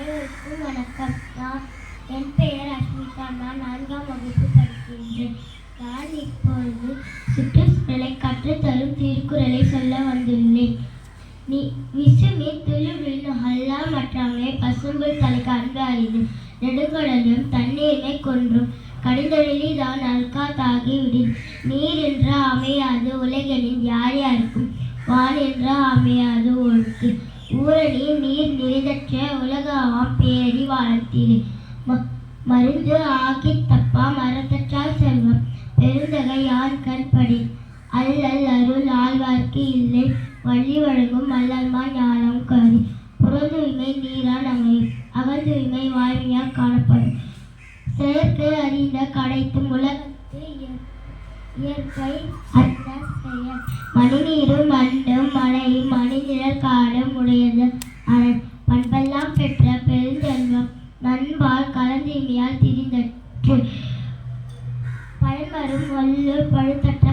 அனைவருக்கும் வணக்கம். என் பெயர் அஸ்மிதா. நான் 4ஆம் வகுப்பு படிக்கின்றேன். நான் இப்பொழுது சுற்றுச்சூழலை கற்றுத்தரும் திருக்குறளை சொல்ல வந்துள்ளேன். விசுமி துளுவின் அல்லா மற்றாமே பசும்புல் தலைக்கு அன்பு அறிந்து நெடுங்கடலும் தண்ணீரை கொன்றும் கடிதொழிலி தான் அல்காத்தாகி விடின் நீர் என்ற அமையாது உலகெனின் யார் யாருக்கும் வான் என்ற அமையாது ஒழுக்கு ஊரணி நீர் நிறைதற்ற உலகாவாம் பேரி வாழ்த்திரு மருந்து ஆக்கி தப்பா மரத்தற்றால் செல்வம் பெருந்தகை யான் கண்படி அல்லல் அருள் ஆழ்வார்க்கு இல்லை வள்ளி வழங்கும் மல்லல்மா ஞானம் கறி புறந்தூய்மை நீரால் அமையும் அகந்தூய்மை வாழ்வியால் காணப்படும் செயற்கை அறிந்த கடைத்தும் உலகத்து இயற்கை அந்த செயல் மணிநீரும் மண்டும் மழையும் மணிநிழல் காடும் உடையது அரண் பண்பெல்லாம் பெற்ற பெருஞ்செல்வம் நண்பால் கலந்தீமையால் திரிந்தற்று பயன்வரும் வல்லூர் பழுத்தற்ற